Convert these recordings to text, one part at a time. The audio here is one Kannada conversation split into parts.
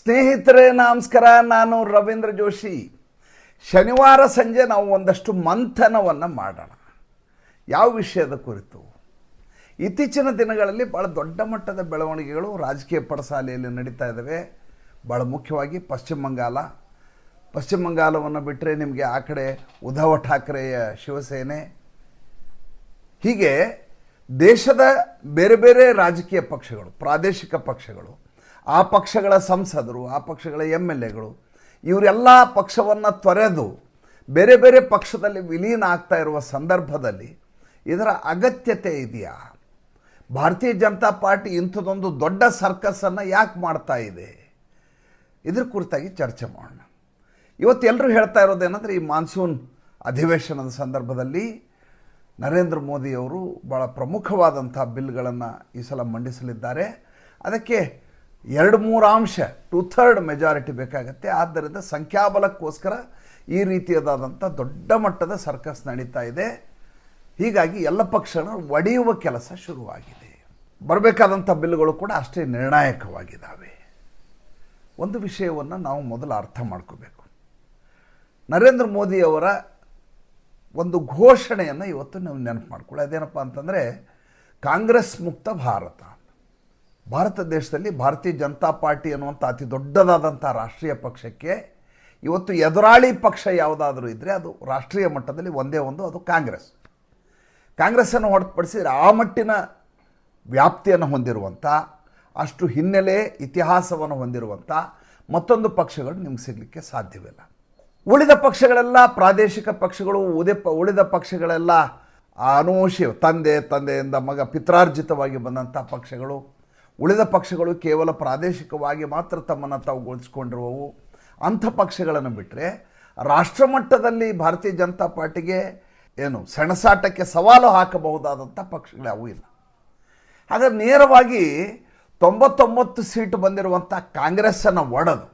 ಸ್ನೇಹಿತರೆ ನಮಸ್ಕಾರ. ನಾನು ರವೀಂದ್ರ ಜೋಶಿ. ಶನಿವಾರ ಸಂಜೆ ನಾವು ಒಂದಷ್ಟು ಮಂಥನವನ್ನು ಮಾಡೋಣ. ಯಾವ ವಿಷಯದ ಕುರಿತು? ಇತ್ತೀಚಿನ ದಿನಗಳಲ್ಲಿ ಭಾಳ ದೊಡ್ಡ ಮಟ್ಟದ ಬೆಳವಣಿಗೆಗಳು ರಾಜಕೀಯ ಪಡಸಾಲೆಯಲ್ಲಿ ನಡೀತಾ ಇದ್ದಾವೆ. ಭಾಳ ಮುಖ್ಯವಾಗಿ ಪಶ್ಚಿಮ ಬಂಗಾಲವನ್ನು ಬಿಟ್ಟರೆ ನಿಮಗೆ ಆ ಕಡೆ ಉದ್ಧವ್ ಠಾಕ್ರೆಯ ಶಿವಸೇನೆ, ಹೀಗೆ ದೇಶದ ಬೇರೆ ಬೇರೆ ರಾಜಕೀಯ ಪಕ್ಷಗಳು, ಪ್ರಾದೇಶಿಕ ಪಕ್ಷಗಳು, ಆ ಪಕ್ಷಗಳ ಸಂಸದರು, ಆ ಪಕ್ಷಗಳ MLAಗಳು, ಇವರೆಲ್ಲ ಪಕ್ಷವನ್ನು ತೊರೆದು ಬೇರೆ ಬೇರೆ ಪಕ್ಷದಲ್ಲಿ ವಿಲೀನ ಆಗ್ತಾ ಇರುವ ಸಂದರ್ಭದಲ್ಲಿ ಇದರ ಅಗತ್ಯತೆ ಇದೆಯಾ? ಭಾರತೀಯ ಜನತಾ ಪಾರ್ಟಿ ಇಂಥದ್ದೊಂದು ದೊಡ್ಡ ಸರ್ಕಸನ್ನು ಯಾಕೆ ಮಾಡ್ತಾ ಇದೆ? ಇದ್ರ ಕುರಿತಾಗಿ ಚರ್ಚೆ ಮಾಡೋಣ. ಇವತ್ತು ಎಲ್ಲರೂ ಹೇಳ್ತಾ ಇರೋದೇನೆಂದರೆ, ಈ ಮಾನ್ಸೂನ್ ಅಧಿವೇಶನದ ಸಂದರ್ಭದಲ್ಲಿ ನರೇಂದ್ರ ಮೋದಿಯವರು ಭಾಳ ಪ್ರಮುಖವಾದಂಥ ಬಿಲ್ಗಳನ್ನು ಈ ಸಲ ಮಂಡಿಸಲಿದ್ದಾರೆ. ಅದಕ್ಕೆ 2-3 ಅಂಶ 2/3 ಮೆಜಾರಿಟಿ ಬೇಕಾಗತ್ತೆ. ಆದ್ದರಿಂದ ಸಂಖ್ಯಾಬಲಕ್ಕೋಸ್ಕರ ಈ ರೀತಿಯಾದಂಥ ದೊಡ್ಡ ಮಟ್ಟದ ಸರ್ಕಸ್ ನಡೀತಾ ಇದೆ. ಹೀಗಾಗಿ ಎಲ್ಲ ಪಕ್ಷಗಳು ಒಡೆಯುವ ಕೆಲಸ ಶುರುವಾಗಿದೆ. ಬರಬೇಕಾದಂಥ ಬಿಲ್ಗಳು ಕೂಡ ಅಷ್ಟೇ ನಿರ್ಣಾಯಕವಾಗಿದ್ದಾವೆ. ಒಂದು ವಿಷಯವನ್ನು ನಾವು ಮೊದಲು ಅರ್ಥ ಮಾಡ್ಕೋಬೇಕು. ನರೇಂದ್ರ ಮೋದಿಯವರ ಒಂದು ಘೋಷಣೆಯನ್ನು ಇವತ್ತು ನಾವು ನೆನಪು ಮಾಡ್ಕೊಳ್ಳಿ. ಅದೇನಪ್ಪ ಅಂತಂದರೆ, ಕಾಂಗ್ರೆಸ್ ಮುಕ್ತ ಭಾರತ ದೇಶದಲ್ಲಿ ಭಾರತೀಯ ಜನತಾ ಪಾರ್ಟಿ ಅನ್ನುವಂಥ ಅತಿ ದೊಡ್ಡದಾದಂಥ ರಾಷ್ಟ್ರೀಯ ಪಕ್ಷಕ್ಕೆ ಇವತ್ತು ಎದುರಾಳಿ ಪಕ್ಷ ಯಾವುದಾದ್ರೂ ಇದ್ದರೆ ಅದು ರಾಷ್ಟ್ರೀಯ ಮಟ್ಟದಲ್ಲಿ ಒಂದೇ ಒಂದು, ಅದು ಕಾಂಗ್ರೆಸ್ಸನ್ನು ಹೊರತುಪಡಿಸಿದರೆ ಆ ಮಟ್ಟಿನ ವ್ಯಾಪ್ತಿಯನ್ನು ಹೊಂದಿರುವಂಥ, ಅಷ್ಟು ಹಿನ್ನೆಲೆ ಇತಿಹಾಸವನ್ನು ಹೊಂದಿರುವಂಥ ಮತ್ತೊಂದು ಪಕ್ಷಗಳು ನಿಮ್ಗೆ ಸಿಗಲಿಕ್ಕೆ ಸಾಧ್ಯವಿಲ್ಲ. ಉಳಿದ ಪಕ್ಷಗಳೆಲ್ಲ ಪ್ರಾದೇಶಿಕ ಪಕ್ಷಗಳು, ಉಳಿದ ಪಕ್ಷಗಳೆಲ್ಲ ತಂದೆಯಿಂದ ಮಗ ಪಿತ್ರಾರ್ಜಿತವಾಗಿ ಬಂದಂಥ ಪಕ್ಷಗಳು. ಉಳಿದ ಪಕ್ಷಗಳು ಕೇವಲ ಪ್ರಾದೇಶಿಕವಾಗಿ ಮಾತ್ರ ತಮ್ಮನ್ನು ತಾವು ಗೊಳಿಸ್ಕೊಂಡಿರುವವು. ಅಂಥ ಪಕ್ಷಗಳನ್ನು ಬಿಟ್ಟರೆ ರಾಷ್ಟ್ರಮಟ್ಟದಲ್ಲಿ ಭಾರತೀಯ ಜನತಾ ಪಾರ್ಟಿಗೆ ಸೆಣಸಾಟಕ್ಕೆ ಸವಾಲು ಹಾಕಬಹುದಾದಂಥ ಪಕ್ಷಗಳ್ಯಾವೂ ಇಲ್ಲ. ಹಾಗಾಗಿ ನೇರವಾಗಿ 99 ಸೀಟು ಬಂದಿರುವಂಥ ಕಾಂಗ್ರೆಸ್ಸನ್ನು ಒಡೆದು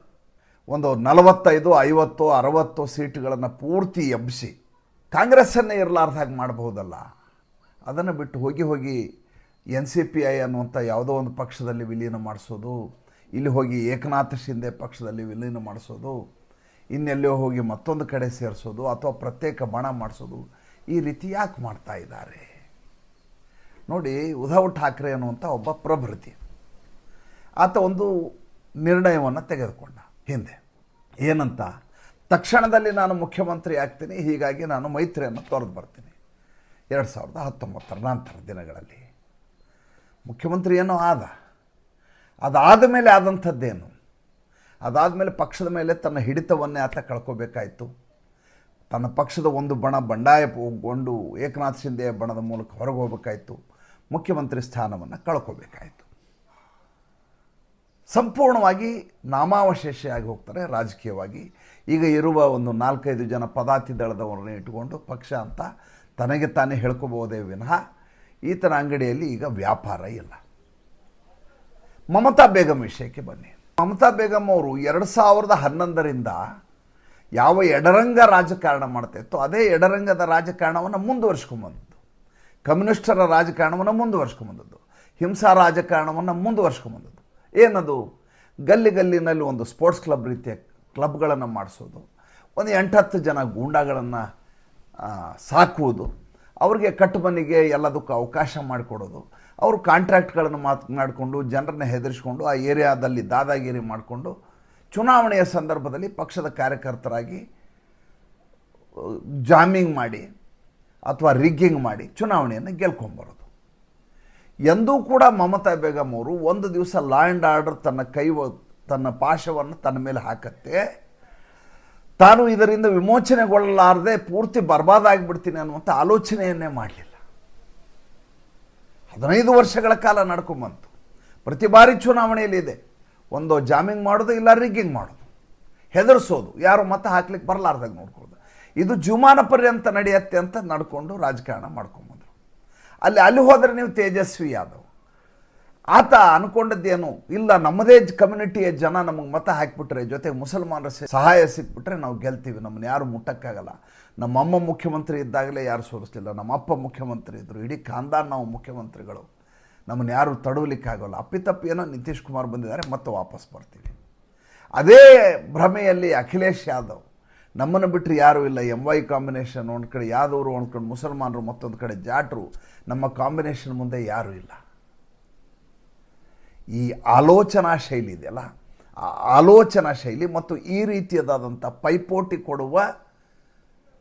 ಒಂದು 45, 50, 60 ಸೀಟುಗಳನ್ನು ಪೂರ್ತಿ ಎಬ್ಬಿಸಿ ಕಾಂಗ್ರೆಸ್ಸನ್ನೇ ಇರಲಾರ್ದಾಗಿ ಮಾಡಬಹುದಲ್ಲ. ಅದನ್ನು ಬಿಟ್ಟು ಹೋಗಿ NCPI ಅನ್ನುವಂಥ ಯಾವುದೋ ಒಂದು ಪಕ್ಷದಲ್ಲಿ ವಿಲೀನ ಮಾಡಿಸೋದು, ಇಲ್ಲಿ ಹೋಗಿ ಏಕನಾಥ ಶಿಂದೆ ಪಕ್ಷದಲ್ಲಿ ವಿಲೀನ ಮಾಡಿಸೋದು, ಇನ್ನೆಲ್ಲೋ ಹೋಗಿ ಮತ್ತೊಂದು ಕಡೆ ಸೇರಿಸೋದು, ಅಥವಾ ಪ್ರತ್ಯೇಕ ಬಣ ಮಾಡಿಸೋದು, ಈ ರೀತಿ ಯಾಕೆ ಮಾಡ್ತಾ ಇದ್ದಾರೆ ನೋಡಿ. ಉದ್ಧವ್ ಠಾಕ್ರೆ ಅನ್ನುವಂಥ ಒಬ್ಬ ಪ್ರಭೃತಿ, ಆತ ಒಂದು ನಿರ್ಣಯವನ್ನು ತೆಗೆದುಕೊಂಡ ಹಿಂದೆ. ಏನಂತ? ತಕ್ಷಣದಲ್ಲಿ ನಾನು ಮುಖ್ಯಮಂತ್ರಿ ಆಗ್ತೀನಿ, ಹೀಗಾಗಿ ನಾನು ಮೈತ್ರಿಯನ್ನು ತೊರೆದು ಬರ್ತೀನಿ. 2019 ನಂತರ ದಿನಗಳಲ್ಲಿ ಮುಖ್ಯಮಂತ್ರಿ ಏನೋ ಅದಾದ ಮೇಲೆ ಆದಂಥದ್ದೇನು? ಅದಾದ ಮೇಲೆ ಪಕ್ಷದ ಮೇಲೆ ತನ್ನ ಹಿಡಿತವನ್ನೇ ಆತ ಕಳ್ಕೋಬೇಕಾಯಿತು. ತನ್ನ ಪಕ್ಷದ ಒಂದು ಬಣ ಬಂಡಾಯಗೊಂಡು ಏಕನಾಥ್ ಶಿಂದೆಯ ಬಣದ ಮೂಲಕ ಹೊರಗೆ ಹೋಗಬೇಕಾಯಿತು. ಮುಖ್ಯಮಂತ್ರಿ ಸ್ಥಾನವನ್ನು ಕಳ್ಕೋಬೇಕಾಯಿತು. ಸಂಪೂರ್ಣವಾಗಿ ನಾಮಾವಶೇಷಿಯಾಗಿ ಹೋಗ್ತಾರೆ ರಾಜಕೀಯವಾಗಿ. ಈಗ ಇರುವ ಒಂದು 4-5 ಜನ ಪದಾತಿ ದಳದವರನ್ನು ಇಟ್ಟುಕೊಂಡು ಪಕ್ಷ ಅಂತ ತನಗೆ ತಾನೇ ಹೇಳ್ಕೋಬಹುದೇ ವಿನಃ ಈತನ ಅಂಗಡಿಯಲ್ಲಿ ಈಗ ವ್ಯಾಪಾರ ಇಲ್ಲ. ಮಮತಾ ಬೇಗಂ ವಿಷಯಕ್ಕೆ ಬನ್ನಿ. ಮಮತಾ ಬೇಗಂ ಅವರು 2011ರಿಂದ ಯಾವ ಎಡರಂಗ ರಾಜಕಾರಣ ಮಾಡ್ತಾ ಇತ್ತು, ಅದೇ ಎಡರಂಗದ ರಾಜಕಾರಣವನ್ನು ಮುಂದುವರ್ಸ್ಕೊಂಬಂದದ್ದು. ಕಮ್ಯುನಿಸ್ಟರ ರಾಜಕಾರಣವನ್ನು ಮುಂದುವರ್ಸ್ಕೊಂಬಂದದ್ದು, ಹಿಂಸಾ ರಾಜಕಾರಣವನ್ನು ಮುಂದುವರ್ಸ್ಕೊಂಬಂದದ್ದು. ಏನದು? ಗಲ್ಲಿನಲ್ಲಿ ಒಂದು ಸ್ಪೋರ್ಟ್ಸ್ ಕ್ಲಬ್ ರೀತಿಯ ಕ್ಲಬ್ಗಳನ್ನು ಮಾಡಿಸೋದು, ಒಂದು 8-10 ಜನ ಗೂಂಡಾಗಳನ್ನು ಸಾಕುವುದು, ಅವ್ರಿಗೆ ಕಟ್ಟುಮನಿಗೆ ಎಲ್ಲದಕ್ಕೂ ಅವಕಾಶ ಮಾಡಿಕೊಡೋದು, ಅವರು ಕಾಂಟ್ರಾಕ್ಟ್ಗಳನ್ನು ಮಾಡಿಕೊಂಡು ಜನರನ್ನ ಹೆದರಿಸ್ಕೊಂಡು ಆ ಏರಿಯಾದಲ್ಲಿ ದಾದಾಗಿರಿ ಮಾಡಿಕೊಂಡು ಚುನಾವಣೆಯ ಸಂದರ್ಭದಲ್ಲಿ ಪಕ್ಷದ ಕಾರ್ಯಕರ್ತರಾಗಿ ಜಾಮಿಂಗ್ ಮಾಡಿ ಅಥವಾ ರಿಗ್ಗಿಂಗ್ ಮಾಡಿ ಚುನಾವಣೆಯನ್ನು ಗೆಲ್ಕೊಂಬರೋದು. ಎಂದೂ ಕೂಡ ಮಮತಾ ಬೇಗಂ ಅವರು ಒಂದು ದಿವಸ ಲಾ ಆ್ಯಂಡ್ ಆರ್ಡರ್ ತನ್ನ ಪಾಶವನ್ನು ತನ್ನ ಮೇಲೆ ಹಾಕತ್ತೆ, ತಾನು ಇದರಿಂದ ವಿಮೋಚನೆಗೊಳ್ಳಲಾರದೆ ಪೂರ್ತಿ ಬರ್ಬಾದಾಗಿಬಿಡ್ತೀನಿ ಅನ್ನುವಂಥ ಆಲೋಚನೆಯನ್ನೇ ಮಾಡಲಿಲ್ಲ. 15 ವರ್ಷಗಳ ಕಾಲ ನಡ್ಕೊಂಬಂತು. ಪ್ರತಿ ಬಾರಿ ಚುನಾವಣೆಯಲ್ಲಿ ಇದೆ, ಒಂದು ಜಾಮಿಂಗ್ ಮಾಡೋದು, ಇಲ್ಲ ರಿಗ್ಗಿಂಗ್ ಮಾಡೋದು, ಹೆದರಿಸೋದು, ಯಾರು ಮತ ಹಾಕ್ಲಿಕ್ಕೆ ಬರಲಾರ್ದಾಗ ನೋಡ್ಕೊಳ್ಳೋದು. ಇದು ಜೀವಮಾನ ಪರ್ಯಂತ ನಡೆಯುತ್ತೆ ಅಂತ ನಡ್ಕೊಂಡು ರಾಜಕಾರಣ ಮಾಡ್ಕೊಂಬಂದರು. ಅಲ್ಲಿ ಹೋದರೆ ನೀವು ತೇಜಸ್ವಿ ಯಾದವ್, ಆತ ಅಂದ್ಕೊಂಡದ್ದೇನು ಇಲ್ಲ, ನಮ್ಮದೇ ಕಮ್ಯುನಿಟಿಯ ಜನ ನಮಗೆ ಮತ ಹಾಕಿಬಿಟ್ರೆ, ಜೊತೆಗೆ ಮುಸಲ್ಮಾನರ ಸಹಾಯ ಸಿಕ್ಬಿಟ್ರೆ ನಾವು ಗೆಲ್ತೀವಿ, ನಮ್ಮನ್ನು ಯಾರು ಮುಟ್ಟಕ್ಕಾಗಲ್ಲ. ನಮ್ಮಮ್ಮ ಮುಖ್ಯಮಂತ್ರಿ ಇದ್ದಾಗಲೇ ಯಾರು ಸೋಲಿಸ್ಲಿಲ್ಲ, ನಮ್ಮ ಅಪ್ಪ ಮುಖ್ಯಮಂತ್ರಿ ಇದ್ದರು, ಇಡೀ ಖಾನ್ದಾನ್ ನಾವು ಮುಖ್ಯಮಂತ್ರಿಗಳು, ನಮ್ಮನ್ನು ಯಾರು ತಡವಲಿಕ್ಕಾಗಲ್ಲ. ಅಪ್ಪಿತಪ್ಪಿ ಏನೋ ನಿತೀಶ್ ಕುಮಾರ್ ಬಂದಿದ್ದಾರೆ, ಮತ್ತೆ ವಾಪಸ್ ಬರ್ತೀವಿ. ಅದೇ ಭ್ರಮೆಯಲ್ಲಿ ಅಖಿಲೇಶ್ ಯಾದವ್ ನಮ್ಮನ್ನು ಬಿಟ್ಟರೆ ಯಾರೂ ಇಲ್ಲ, MY ಕಾಂಬಿನೇಷನ್ ಒಂದು ಕಡೆ ಯಾದವರು, ಒಂದು ಕಡೆ ಮುಸಲ್ಮಾನರು, ಮತ್ತೊಂದು ಕಡೆ ಜಾಟ್ರು, ನಮ್ಮ ಕಾಂಬಿನೇಷನ್ ಮುಂದೆ ಯಾರೂ ಇಲ್ಲ. ಈ ಆಲೋಚನಾ ಶೈಲಿ ಇದೆಯಲ್ಲ, ಆ ಆಲೋಚನಾ ಶೈಲಿ ಮತ್ತು ಈ ರೀತಿಯಾದಂಥ ಪೈಪೋಟಿ ಕೊಡುವ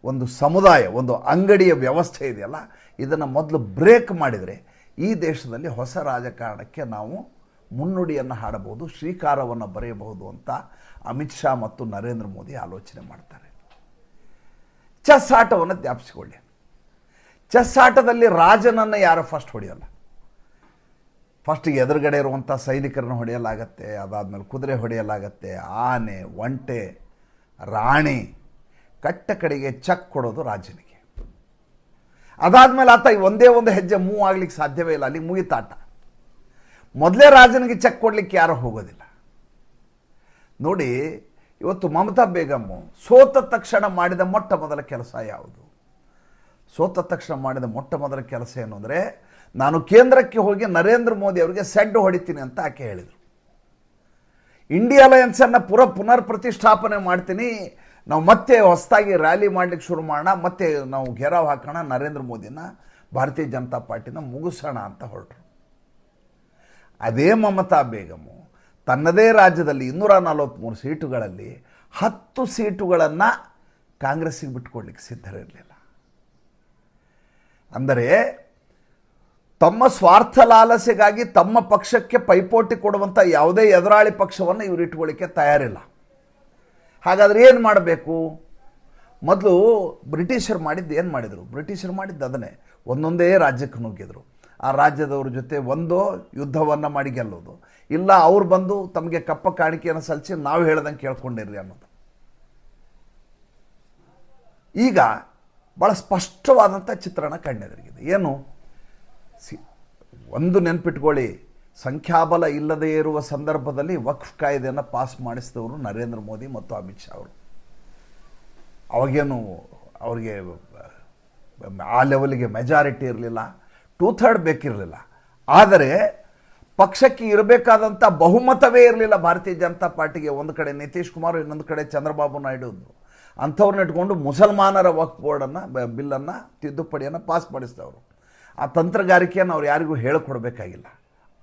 ಒಂದು ಸಮುದಾಯ, ಒಂದು ಅಂಗಡಿಯ ವ್ಯವಸ್ಥೆ ಇದೆಯಲ್ಲ, ಇದನ್ನು ಮೊದಲು ಬ್ರೇಕ್ ಮಾಡಿದರೆ ಈ ದೇಶದಲ್ಲಿ ಹೊಸ ರಾಜಕಾರಣಕ್ಕೆ ನಾವು ಮುನ್ನುಡಿಯನ್ನು ಹಾಡಬಹುದು, ಶ್ರೀಕಾರವನ್ನು ಬರೆಯಬಹುದು ಅಂತ ಅಮಿತ್ ಶಾ ಮತ್ತು ನರೇಂದ್ರ ಮೋದಿ ಆಲೋಚನೆ ಮಾಡ್ತಾರೆ. ಚೆಸ್ ಆಟವನ್ನು ಜ್ಞಾಪಿಸಿಕೊಳ್ಳಿ. ಚೆಸ್ ಆಟದಲ್ಲಿ ರಾಜನನ್ನು ಯಾರು ಫಸ್ಟ್ ಹೊಡೆಯಲ್ಲ. ಫಸ್ಟಿಗೆ ಎದುರುಗಡೆ ಇರುವಂಥ ಸೈನಿಕರನ್ನು ಹೊಡೆಯಲಾಗತ್ತೆ, ಅದಾದಮೇಲೆ ಕುದುರೆ ಹೊಡೆಯಲಾಗತ್ತೆ, ಆನೆ, ಒಂಟೆ, ರಾಣಿ, ಕಟ್ಟ ಕಡೆಗೆ ಚೆಕ್ ಕೊಡೋದು ರಾಜನಿಗೆ. ಅದಾದಮೇಲೆ ಆತ ಒಂದೇ ಒಂದು ಹೆಜ್ಜೆ ಮೂವ್ ಆಗ್ಲಿಕ್ಕೆ ಸಾಧ್ಯವೇ ಇಲ್ಲ, ಅಲ್ಲಿ ಮುಗಿತಾಟ. ಮೊದಲೇ ರಾಜನಿಗೆ ಚೆಕ್ ಕೊಡಲಿಕ್ಕೆ ಯಾರೂ ಹೋಗೋದಿಲ್ಲ. ನೋಡಿ, ಇವತ್ತು ಮಮತಾ ಬೇಗಮ್ಮು ಸೋತ ತಕ್ಷಣ ಮಾಡಿದ ಮೊಟ್ಟ ಮೊದಲ ಕೆಲಸ ಯಾವುದು? ಸೋತ ತಕ್ಷಣ ಮಾಡಿದ ಮೊಟ್ಟ ಮೊದಲ ಕೆಲಸ ಏನು ಅಂದರೆ, ನಾನು ಕೇಂದ್ರಕ್ಕೆ ಹೋಗಿ ನರೇಂದ್ರ ಮೋದಿ ಅವರಿಗೆ ಸೆಡ್ಡು ಹೊಡಿತೀನಿ ಅಂತ ಆಕೆ ಹೇಳಿದರು. ಇಂಡಿಯಾ ಅಲಯನ್ಸನ್ನು ಪುನರ್ ಪ್ರತಿಷ್ಠಾಪನೆ ಮಾಡ್ತೀನಿ, ನಾವು ಮತ್ತೆ ಹೊಸದಾಗಿ ರ್ಯಾಲಿ ಮಾಡಲಿಕ್ಕೆ ಶುರು ಮಾಡೋಣ, ಮತ್ತೆ ನಾವು ಘೇರಾವ್ ಹಾಕೋಣ, ನರೇಂದ್ರ ಮೋದಿನ, ಭಾರತೀಯ ಜನತಾ ಪಾರ್ಟಿನ ಮುಗಿಸೋಣ ಅಂತ ಹೊರಟರು. ಅದೇ ಮಮತಾ ಬೇಗಮು ತನ್ನದೇ ರಾಜ್ಯದಲ್ಲಿ 243 ಸೀಟುಗಳಲ್ಲಿ 10 ಸೀಟುಗಳನ್ನು ಕಾಂಗ್ರೆಸ್ಸಿಗೆ ಬಿಟ್ಟುಕೊಡ್ಲಿಕ್ಕೆ ಸಿದ್ಧರಿರಲಿಲ್ಲ. ಅಂದರೆ ತಮ್ಮ ಸ್ವಾರ್ಥ ಲಾಲಸೆಗಾಗಿ ತಮ್ಮ ಪಕ್ಷಕ್ಕೆ ಪೈಪೋಟಿ ಕೊಡುವಂಥ ಯಾವುದೇ ಎದುರಾಳಿ ಪಕ್ಷವನ್ನು ಇವರು ಇಟ್ಕೊಳ್ಳಿಕ್ಕೆ ತಯಾರಿಲ್ಲ. ಹಾಗಾದರೆ ಏನು ಮಾಡಬೇಕು? ಮೊದಲು ಬ್ರಿಟಿಷರು ಮಾಡಿದ್ದು ಏನು ಮಾಡಿದರು? ಬ್ರಿಟಿಷರು ಮಾಡಿದ್ದು ಅದನ್ನೇ, ಒಂದೊಂದೇ ರಾಜ್ಯಕ್ಕೆ ನುಗ್ಗಿದ್ರು. ಆ ರಾಜ್ಯದವ್ರ ಜೊತೆ ಒಂದೋ ಯುದ್ಧವನ್ನು ಮಾಡಿ ಗೆಲ್ಲೋದು, ಇಲ್ಲ ಅವ್ರು ಬಂದು ತಮಗೆ ಕಪ್ಪ ಕಾಣಿಕೆಯನ್ನು ಸಲ್ಲಿಸಿ ನಾವು ಹೇಳ್ದಂಗೆ ಕೇಳ್ಕೊಂಡಿರ್ರಿ ಅನ್ನೋದು. ಈಗ ಭಾಳ ಸ್ಪಷ್ಟವಾದಂಥ ಚಿತ್ರಣ ಕಣ್ಣೆದುರಿಗಿದೆ. ಏನು? ಒಂದು ನೆನ್ಪಿಟ್ಕೊಳ್ಳಿ, ಸಂಖ್ಯಾಬಲ ಇಲ್ಲದೇ ಇರುವ ಸಂದರ್ಭದಲ್ಲಿ ವಕ್ಫ್ ಕಾಯ್ದೆಯನ್ನು ಪಾಸ್ ಮಾಡಿಸಿದವರು ನರೇಂದ್ರ ಮೋದಿ ಮತ್ತು ಅಮಿತ್ ಶಾ ಅವರು. ಅವಾಗೇನು ಅವ್ರಿಗೆ ಆ ಲೆವೆಲ್ಗೆ ಮೆಜಾರಿಟಿ ಇರಲಿಲ್ಲ, 2/3 ಬೇಕಿರಲಿಲ್ಲ. ಆದರೆ ಪಕ್ಷಕ್ಕೆ ಇರಬೇಕಾದಂಥ ಬಹುಮತವೇ ಇರಲಿಲ್ಲ ಭಾರತೀಯ ಜನತಾ ಪಾರ್ಟಿಗೆ. ಒಂದು ಕಡೆ ನಿತೀಶ್ ಕುಮಾರ್, ಇನ್ನೊಂದು ಕಡೆ ಚಂದ್ರಬಾಬು ನಾಯ್ಡು, ಅಂಥವ್ರನ್ನ ಇಟ್ಕೊಂಡು ಮುಸಲ್ಮಾನರ ವಕ್ಫ್ ಬೋರ್ಡನ್ನು, ಬಿಲ್ಲನ್ನು, ತಿದ್ದುಪಡಿಯನ್ನು ಪಾಸ್ ಮಾಡಿಸಿದವರು. ಆ ತಂತ್ರಗಾರಿಕೆಯನ್ನು ಅವ್ರು ಯಾರಿಗೂ ಹೇಳಿಕೊಡ್ಬೇಕಾಗಿಲ್ಲ.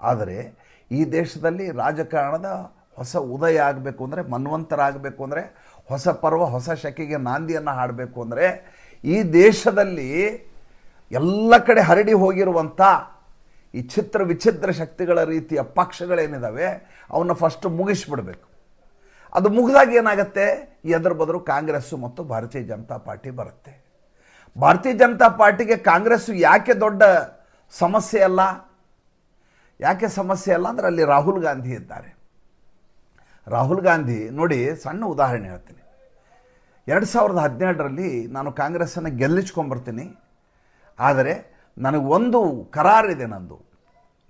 ಆದರೆ ಈ ದೇಶದಲ್ಲಿ ರಾಜಕಾರಣದ ಹೊಸ ಉದಯ ಆಗಬೇಕು ಅಂದರೆ, ಮನ್ವಂತರ ಆಗಬೇಕು ಅಂದರೆ, ಹೊಸ ಪರ್ವ, ಹೊಸ ಶಕೆಗೆ ನಾಂದಿಯನ್ನು ಹಾಡಬೇಕು ಅಂದರೆ, ಈ ದೇಶದಲ್ಲಿ ಎಲ್ಲ ಕಡೆ ಹರಡಿ ಹೋಗಿರುವಂಥ ಈ ಚಿತ್ರ ವಿಚಿತ್ರ ಶಕ್ತಿಗಳ ರೀತಿಯ ಪಕ್ಷಗಳೇನಿದ್ದಾವೆ ಅವನ್ನ ಫಸ್ಟ್ ಮುಗಿಸ್ಬಿಡ್ಬೇಕು. ಅದು ಮುಗಿದಾಗ ಏನಾಗುತ್ತೆ? ಎದುರು ಬದರು ಕಾಂಗ್ರೆಸ್ಸು ಮತ್ತು ಭಾರತೀಯ ಜನತಾ ಪಾರ್ಟಿ ಬರುತ್ತೆ. ಭಾರತೀಯ ಜನತಾ ಪಾರ್ಟಿಗೆ ಕಾಂಗ್ರೆಸ್ಸು ಯಾಕೆ ದೊಡ್ಡ ಸಮಸ್ಯೆ ಅಲ್ಲ? ಯಾಕೆ ಸಮಸ್ಯೆ ಅಲ್ಲ ಅಂದರೆ ಅಲ್ಲಿ ರಾಹುಲ್ ಗಾಂಧಿ ಇದ್ದಾರೆ. ರಾಹುಲ್ ಗಾಂಧಿ ನೋಡಿ, ಸಣ್ಣ ಉದಾಹರಣೆ ಹೇಳ್ತೀನಿ. 2017ರಲ್ಲಿ ನಾನು ಕಾಂಗ್ರೆಸ್ಸನ್ನು ಗೆಲ್ಲಿಸ್ಕೊಂಬರ್ತೀನಿ, ಆದರೆ ನನಗೊಂದು ಕರಾರಿದೆ, ನಂದು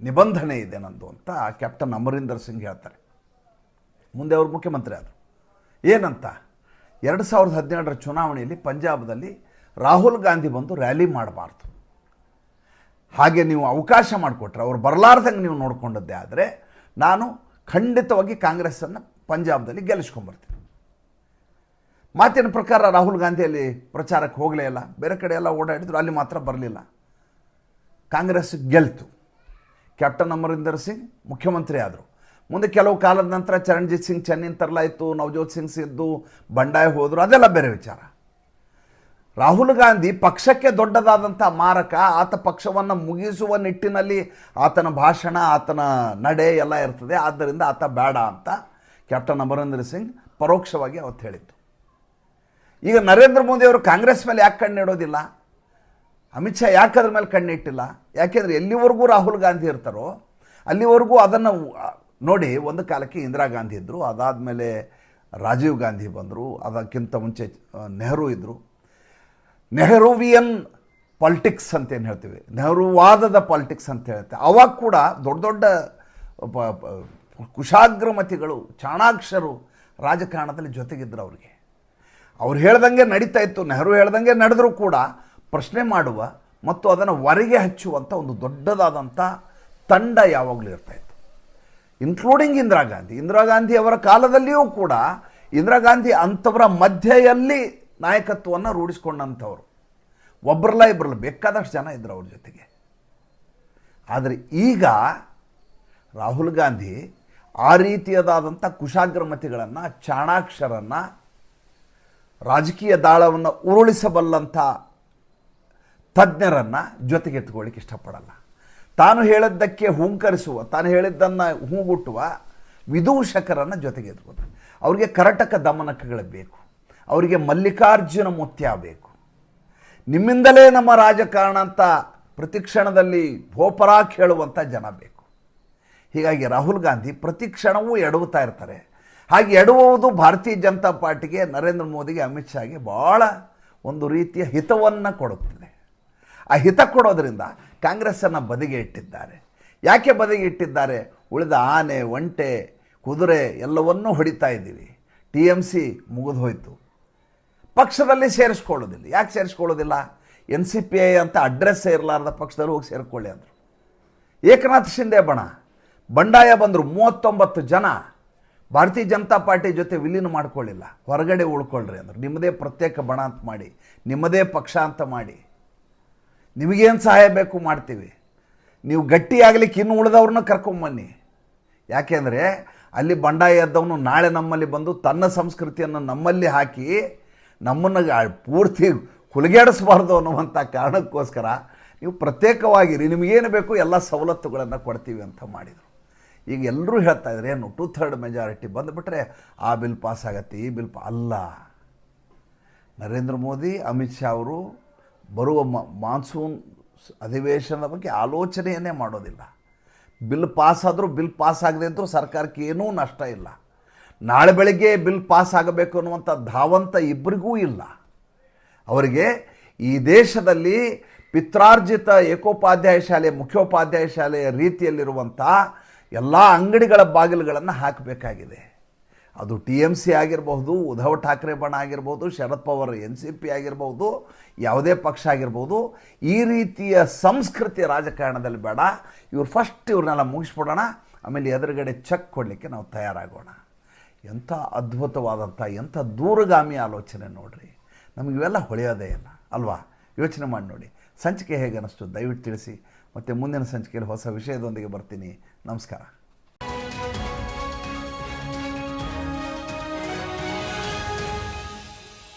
ನಿಬಂಧನೆ ಇದೆ ನಂದು ಅಂತ ಕ್ಯಾಪ್ಟನ್ ಅಮರೀಂದರ್ ಸಿಂಗ್ ಹೇಳ್ತಾರೆ. ಮುಂದೆ ಅವರು ಮುಖ್ಯಮಂತ್ರಿ ಆದರು. ಏನಂತ? 2017ರ ಚುನಾವಣೆಯಲ್ಲಿ ಪಂಜಾಬದಲ್ಲಿ ರಾಹುಲ್ ಗಾಂಧಿ ಬಂದು ರ್ಯಾಲಿ ಮಾಡಬಾರ್ದು, ಹಾಗೆ ನೀವು ಅವಕಾಶ ಮಾಡಿಕೊಟ್ರೆ, ಅವ್ರು ಬರಲಾರ್ದಂಗೆ ನೀವು ನೋಡಿಕೊಂಡದ್ದೇ ಆದರೆ ನಾನು ಖಂಡಿತವಾಗಿ ಕಾಂಗ್ರೆಸ್ಸನ್ನು ಪಂಜಾಬ್ದಲ್ಲಿ ಗೆಲ್ಲಿಸ್ಕೊಂಬರ್ತೀನಿ. ಮಾತಿನ ಪ್ರಕಾರ ರಾಹುಲ್ ಗಾಂಧಿಯಲ್ಲಿ ಪ್ರಚಾರಕ್ಕೆ ಹೋಗಲೇ ಇಲ್ಲ, ಬೇರೆ ಕಡೆ ಎಲ್ಲ ಓಡಾಡಿದ್ರು, ಅಲ್ಲಿ ಮಾತ್ರ ಬರಲಿಲ್ಲ. ಕಾಂಗ್ರೆಸ್ ಗೆಲ್ತು. ಕ್ಯಾಪ್ಟನ್ ಅಮರೀಂದರ್ ಸಿಂಗ್ ಮುಖ್ಯಮಂತ್ರಿ ಆದರು. ಮುಂದೆ ಕೆಲವು ಕಾಲದ ನಂತರ ಚರಣ್ಜಿತ್ ಸಿಂಗ್ ಚೆನ್ನಿನ ತರಲಾಯಿತು, ನವಜೋತ್ ಸಿಂಗ್ ಸಿದ್ದು ಬಂಡಾಯ ಹೋದರು, ಅದೆಲ್ಲ ಬೇರೆ ವಿಚಾರ. ರಾಹುಲ್ ಗಾಂಧಿ ಪಕ್ಷಕ್ಕೆ ದೊಡ್ಡದಾದಂಥ ಮಾರಕ. ಆತ ಪಕ್ಷವನ್ನು ಮುಗಿಸುವ ನಿಟ್ಟಿನಲ್ಲಿ ಆತನ ಭಾಷಣ, ಆತನ ನಡೆ ಎಲ್ಲ ಇರ್ತದೆ. ಆದ್ದರಿಂದ ಆತ ಬೇಡ ಅಂತ ಕ್ಯಾಪ್ಟನ್ ಅಮರೀಂದರ್ ಸಿಂಗ್ ಪರೋಕ್ಷವಾಗಿ ಅವತ್ತು ಹೇಳಿತ್ತು. ಈಗ ನರೇಂದ್ರ ಮೋದಿ ಅವರು ಕಾಂಗ್ರೆಸ್ ಮೇಲೆ ಯಾಕೆ ಕಣ್ಣಿಡೋದಿಲ್ಲ? ಅಮಿತ್ ಶಾ ಯಾಕೆ ಅದ್ರ ಮೇಲೆ ಕಣ್ಣಿಟ್ಟಿಲ್ಲ? ಯಾಕೆಂದರೆ ಎಲ್ಲಿವರೆಗೂ ರಾಹುಲ್ ಗಾಂಧಿ ಇರ್ತಾರೋ ಅಲ್ಲಿವರೆಗೂ ಅದನ್ನು ನೋಡಿ. ಒಂದು ಕಾಲಕ್ಕೆ ಇಂದಿರಾ ಗಾಂಧಿ ಇದ್ದರು, ಅದಾದಮೇಲೆ ರಾಜೀವ್ ಗಾಂಧಿ ಬಂದರು, ಅದಕ್ಕಿಂತ ಮುಂಚೆ ನೆಹರು ಇದ್ದರು. ನೆಹರುವಿಯನ್ ಪಾಲಿಟಿಕ್ಸ್ ಅಂತ ಏನು ಹೇಳ್ತೀವಿ, ನೆಹರುವಾದದ ಪಾಲಿಟಿಕ್ಸ್ ಅಂತ ಹೇಳ್ತೇವೆ. ಅವಾಗ ಕೂಡ ದೊಡ್ಡ ದೊಡ್ಡ ಕುಶಾಗ್ರಮತಿಗಳು, ಚಾಣಾಕ್ಷರು ರಾಜಕಾರಣದಲ್ಲಿ ಜೊತೆಗಿದ್ದರು. ಅವ್ರಿಗೆ ಅವ್ರು ಹೇಳ್ದಂಗೆ ನಡೀತಾ ಇತ್ತು, ನೆಹರು ಹೇಳ್ದಂಗೆ ನಡೆದರೂ ಕೂಡ ಪ್ರಶ್ನೆ ಮಾಡುವ ಮತ್ತು ಅದನ್ನು ಹೊರಗೆ ಹಚ್ಚುವಂಥ ಒಂದು ದೊಡ್ಡದಾದಂಥ ತಂಡ ಯಾವಾಗಲೂ ಇರ್ತಾಯಿತ್ತು. ಇನ್ಕ್ಲೂಡಿಂಗ್ ಇಂದಿರಾ ಗಾಂಧಿ ಅವರ ಕಾಲದಲ್ಲಿಯೂ ಕೂಡ ಇಂದಿರಾ ಗಾಂಧಿ ಅಂಥವರ ಮಧ್ಯೆಯಲ್ಲಿ ನಾಯಕತ್ವವನ್ನು ರೂಢಿಸ್ಕೊಂಡಂಥವ್ರು. ಒಬ್ಬರಲ್ಲ ಇಬ್ಬರಲ್ಲ, ಬೇಕಾದಷ್ಟು ಜನ ಇದ್ದರು ಅವ್ರ ಜೊತೆಗೆ. ಆದರೆ ಈಗ ರಾಹುಲ್ ಗಾಂಧಿ ಆ ರೀತಿಯದಾದಂಥ ಕುಶಾಗ್ರಮತಿಗಳನ್ನು, ಚಾಣಾಕ್ಷರನ್ನು, ರಾಜಕೀಯ ದಾಳವನ್ನು ಉರುಳಿಸಬಲ್ಲಂಥ ತಜ್ಞರನ್ನು ಜೊತೆಗೆ ಎತ್ಕೊಳ್ಳಿಕ್ಕೆ ಇಷ್ಟಪಡಲ್ಲ. ತಾನು ಹೇಳಿದ್ದಕ್ಕೆ ಹೂಂಕರಿಸುವ, ತಾನು ಹೇಳಿದ್ದನ್ನು ಹೂಗುಟ್ಟುವ ವಿದೂಷಕರನ್ನು ಜೊತೆಗೆ ಎತ್ಕೋತಾರೆ. ಅವರಿಗೆ ಕರಟಕ ದಮನಕಗಳು ಬೇಕು, ಅವರಿಗೆ ಮಲ್ಲಿಕಾರ್ಜುನ ಮುತ್ಯ ಬೇಕು. ನಿಮ್ಮಿಂದಲೇ ನಮ್ಮ ರಾಜಕಾರಣ ಅಂತ ಪ್ರತಿಕ್ಷಣದಲ್ಲಿ ಭೋಪರಾಕ್ ಹೇಳುವಂಥ ಜನ ಬೇಕು. ಹೀಗಾಗಿ ರಾಹುಲ್ ಗಾಂಧಿ ಪ್ರತಿಕ್ಷಣವೂ ಎಡವುತ್ತಾ ಇರ್ತಾರೆ. ಹಾಗೆ ಎಡವುವುದು ಭಾರತೀಯ ಜನತಾ ಪಾರ್ಟಿಗೆ, ನರೇಂದ್ರ ಮೋದಿಗೆ, ಅಮಿತ್ ಶಾಗೆ ಭಾಳ ಒಂದು ರೀತಿಯ ಹಿತವನ್ನು ಕೊಡುತ್ತದೆ. ಆ ಹಿತ ಕೊಡೋದ್ರಿಂದ ಕಾಂಗ್ರೆಸ್ಸನ್ನು ಬದಿಗೆ ಇಟ್ಟಿದ್ದಾರೆ. ಯಾಕೆ ಬದಿಗೆ ಇಟ್ಟಿದ್ದಾರೆ? ಉಳಿದ ಆನೆ, ಒಂಟೆ, ಕುದುರೆ ಎಲ್ಲವನ್ನೂ ಹೊಡಿತಾ ಇದ್ದೀವಿ. TMC ಮುಗಿದು ಹೋಯಿತು. ಪಕ್ಷದಲ್ಲಿ ಸೇರಿಸ್ಕೊಳ್ಳೋದಿಲ್ಲ. ಯಾಕೆ ಸೇರಿಸ್ಕೊಳ್ಳೋದಿಲ್ಲ? NCPI ಅಂತ ಅಡ್ರೆಸ್ ಇರಲಾರ್ದ ಪಕ್ಷದಲ್ಲಿ ಹೋಗಿ ಸೇರಿಕೊಳ್ಳಿ ಅಂದರು. ಏಕನಾಥ್ ಶಿಂದೆ ಬಂಡಾಯ ಬಂದರು. 39 ಜನ ಭಾರತೀಯ ಜನತಾ ಪಾರ್ಟಿ ಜೊತೆ ವಿಲೀನ ಮಾಡ್ಕೊಳ್ಳಿಲ್ಲ, ಹೊರಗಡೆ ಉಳ್ಕೊಳ್ರಿ ಅಂದರು. ನಿಮ್ಮದೇ ಪ್ರತ್ಯೇಕ ಬಣ ಅಂತ ಮಾಡಿ, ನಿಮ್ಮದೇ ಪಕ್ಷ ಅಂತ ಮಾಡಿ, ನಿಮಗೇನು ಸಹಾಯ ಬೇಕು ಮಾಡ್ತೀವಿ, ನೀವು ಗಟ್ಟಿಯಾಗಲಿಕ್ಕೆ ಇನ್ನು ಉಳಿದವ್ರನ್ನ ಕರ್ಕೊಂಬನ್ನಿ. ಯಾಕೆಂದರೆ ಅಲ್ಲಿ ಬಂಡಾಯ ಎದ್ದವನು ನಾಳೆ ನಮ್ಮಲ್ಲಿ ಬಂದು ತನ್ನ ಸಂಸ್ಕೃತಿಯನ್ನು ನಮ್ಮಲ್ಲಿ ಹಾಕಿ ನಮ್ಮನ್ನು ಪೂರ್ತಿ ಹುಲಿಗೇಡಿಸಬಾರ್ದು ಅನ್ನುವಂಥ ಕಾರಣಕ್ಕೋಸ್ಕರ ನೀವು ಪ್ರತ್ಯೇಕವಾಗಿರಿ, ನಿಮಗೇನು ಬೇಕು ಎಲ್ಲ ಸವಲತ್ತುಗಳನ್ನು ಕೊಡ್ತೀವಿ ಅಂತ ಮಾಡಿದರು. ಈಗ ಎಲ್ಲರೂ ಹೇಳ್ತಾ ಇದ್ದಾರೆ ಏನು 2/3 ಮೆಜಾರಿಟಿ ಬಂದುಬಿಟ್ರೆ ಆ ಬಿಲ್ ಪಾಸ್ ಆಗತ್ತೆ, ಈ ಬಿಲ್ ಅಲ್ಲ. ನರೇಂದ್ರ ಮೋದಿ, ಅಮಿತ್ ಶಾ ಅವರು ಬರುವ ಮಾನ್ಸೂನ್ ಅಧಿವೇಶನದ ಬಗ್ಗೆ ಆಲೋಚನೆಯನ್ನೇ ಮಾಡೋದಿಲ್ಲ. ಬಿಲ್ ಪಾಸ್ ಆದರೂ, ಬಿಲ್ ಪಾಸ್ ಆಗದೆ ಇದ್ದರೂ ಸರ್ಕಾರಕ್ಕೆ ಏನೂ ನಷ್ಟ ಇಲ್ಲ. ನಾಳೆ ಬೆಳಗ್ಗೆ ಬಿಲ್ ಪಾಸ್ ಆಗಬೇಕು ಅನ್ನುವಂಥ ಧಾವಂತ ಇಬ್ಬರಿಗೂ ಇಲ್ಲ. ಅವರಿಗೆ ಈ ದೇಶದಲ್ಲಿ ಪಿತ್ರಾರ್ಜಿತ ಏಕೋಪಾಧ್ಯಾಯ ಶಾಲೆ, ಮುಖ್ಯೋಪಾಧ್ಯಾಯ ಶಾಲೆಯ ರೀತಿಯಲ್ಲಿರುವಂಥ ಎಲ್ಲ ಅಂಗಡಿಗಳ ಬಾಗಿಲುಗಳನ್ನು ಹಾಕಬೇಕಾಗಿದೆ. ಅದು TMC ಆಗಿರಬಹುದು, ಉದ್ಧವ್ ಠಾಕ್ರೆ ಬಣ ಆಗಿರ್ಬೋದು, ಶರದ್ ಪವಾರ್ NCP ಆಗಿರ್ಬೋದು, ಯಾವುದೇ ಪಕ್ಷ ಆಗಿರ್ಬೋದು. ಈ ರೀತಿಯ ಸಂಸ್ಕೃತಿ ರಾಜಕಾರಣದಲ್ಲಿ ಬೇಡ. ಇವ್ರು ಫಸ್ಟ್ ಇವ್ರನ್ನೆಲ್ಲ ಮುಗಿಸ್ಬಿಡೋಣ, ಆಮೇಲೆ ಎದುರುಗಡೆ ಚೆಕ್ ಕೊಡಲಿಕ್ಕೆ ನಾವು ತಯಾರಾಗೋಣ. ಎಂಥ ಅದ್ಭುತವಾದಂಥ, ಎಂಥ ದೂರಗಾಮಿ ಆಲೋಚನೆ ನೋಡ್ರಿ. ನಮಗಿವೆಲ್ಲ ಹೊಳೆಯೋದೇ ಇಲ್ಲ ಅಲ್ವಾ? ಯೋಚನೆ ಮಾಡಿ ನೋಡಿ. ಸಂಚಿಕೆ ಹೇಗೆ ಅನ್ನಿಸ್ತು ದಯವಿಟ್ಟು ತಿಳಿಸಿ. ಮತ್ತು ಮುಂದಿನ ಸಂಚಿಕೆಯಲ್ಲಿ ಹೊಸ ವಿಷಯದೊಂದಿಗೆ ಬರ್ತೀನಿ. ನಮಸ್ಕಾರ.